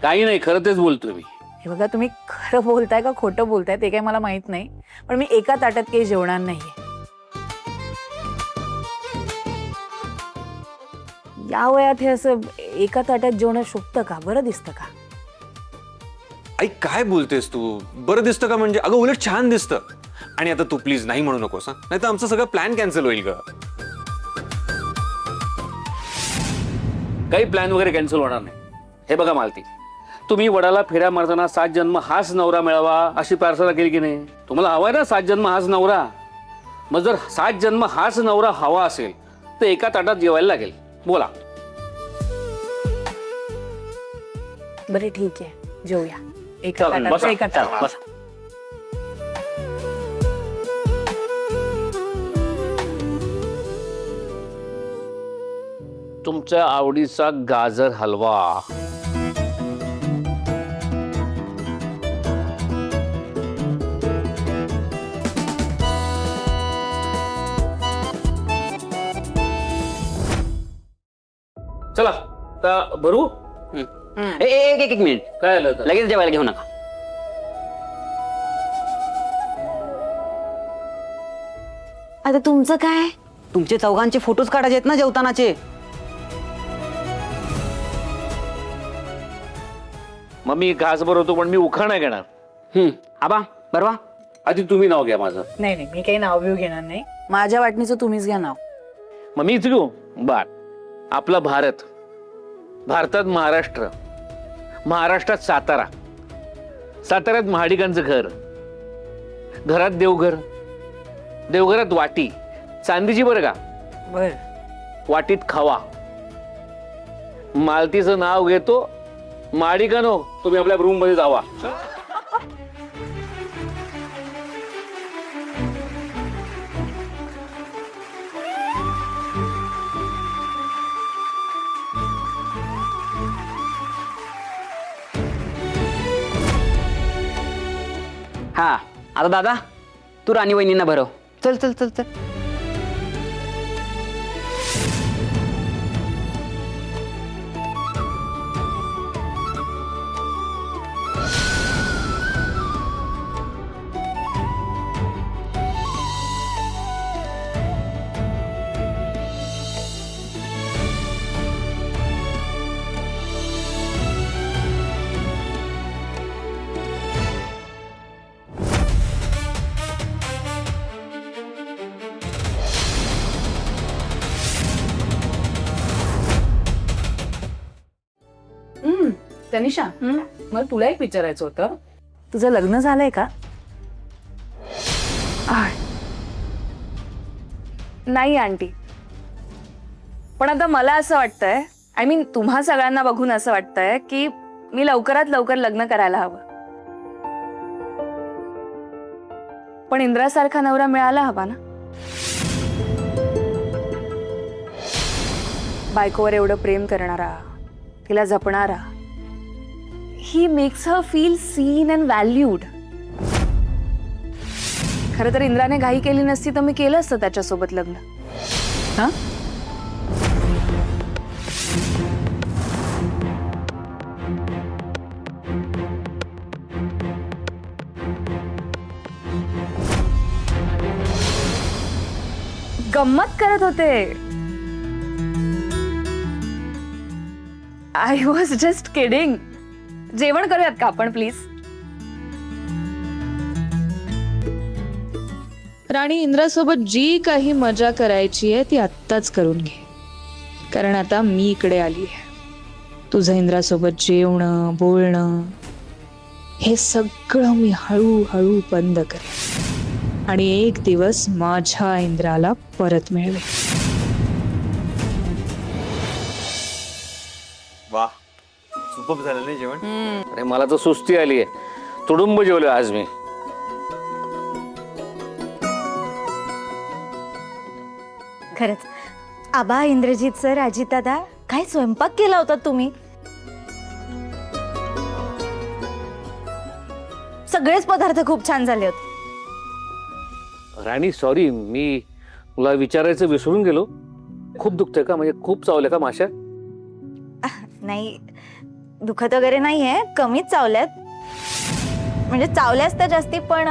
काही नाही, खरं तेच बोलतोय मी. हे बघा, तुम्ही खरं बोलताय का खोटं बोलताय ते काही मला माहित नाही, पण मी एका ताटात काही जेवणार नाहीये. या वयात हे असं एका ताटात जेवणं शोभतं का? बरं दिसतं का? आई काय बोलतेस तू? बरं दिसतं का म्हणजे? अगं उलट छान दिसतं. आणि आता तू प्लीज नाही म्हणू नकोस हा, नाही तर आमचं सगळं प्लॅन कॅन्सल होईल ग. काही प्लॅन वगैरे कॅन्सल होणार नाही. हे बघा मालती, तुम्ही वडाला फेऱ्या मारताना 7 जन्म हाच नवरा मिळावा अशी प्रार्थना केली की नाही? तुम्हाला हवाय ना 7 जन्म हाच नवरा? मग जर 7 जन्म हाच नवरा हवा असेल तर एका ताटात जेवायला लागेल. बोला. बरे ठीक आहे, जेवूया. एका चालेल, ताटात बसा. एका ताटात. बसा. तुमच्या आवडीचा गाजर हलवा. चला आता भरू. एक मिनिट, काय आलं तर? लगेच जेवायला घेऊ नका. आता तुमचं काय? तुमचे चौघांचे फोटोज काढायचे आहेत ना जेवतानाचे. मग मी घास भरवतो, पण मी उखा नाही घेणार. आबा बरवा. आधी तुम्ही नाव घ्या माझं. नाही नाही, मी काही नाव बिव घेणार नाही. माझ्या वाटणीचं तुम्हीच घ्या नाव. मग मीच घेऊ. बर. आपला भारत, भारतात महाराष्ट्र, महाराष्ट्रात सातारा, साताऱ्यात महाडिकांचं घर, घरात देवघर, देवघरात वाटी चांदीची बरं का, बर. वाटीत खवा. मालतीचं नाव घेतो. महाडिकांनो, तुम्ही आपल्या रूम मध्ये जावा. हा आता दादा, तू राणी वहिनींना भरव. चल चल चल चल. तनिषा, मला तुला एक विचारायचं होतं. तुझं लग्न झालंय का? नाही आंटी, पण आता मला असं वाटतंय, आय मीन तुम्हा सगळ्यांना बघून असं वाटतंय की मी लवकरात लवकर लग्न करायला हवं. पण इंद्रासारखा नवरा मिळायला हवा ना. बायकोवर एवढं प्रेम करणारा, तिला जपणारा. He makes her feel seen and valued. खरं तर इंद्राने घाई केली नसती तर मी केलं असतं त्याच्यासोबत लग्न. हा? गंमत करत होते. I was just kidding. जेवण करूयात का आपण प्लीज? राणी, इंद्रासोबत जी काही मजा करायची आहे ती आत्ताच करून घे, कारण आता मी इकडे आली आहे. तुझं इंद्रासोबत जेवणं बोलणं हे सगळं मी हळूहळू बंद करेन आणि एक दिवस माझ्या इंद्राला परत मिळवेन. वा, सुपर झालं नाही जेवण? अरे मला तर सुस्ती आली आहे. तुडुंब जेवलोय आज मी. खरंच आबा, इंद्रजीत सर, अजितदादा, काय स्वयंपाक केला होता तुम्ही? सगळेच पदार्थ खूप छान झाले होते. राणी सॉरी, मी तुला विचारायचं विसरून गेलो. खूप दुखतंय का? म्हणजे खूप चावले का माश्या? नाही, दुखत वगैरे नाहीये, कमीच चावल्यात. म्हणजे चावल्याच तर जास्ती, पण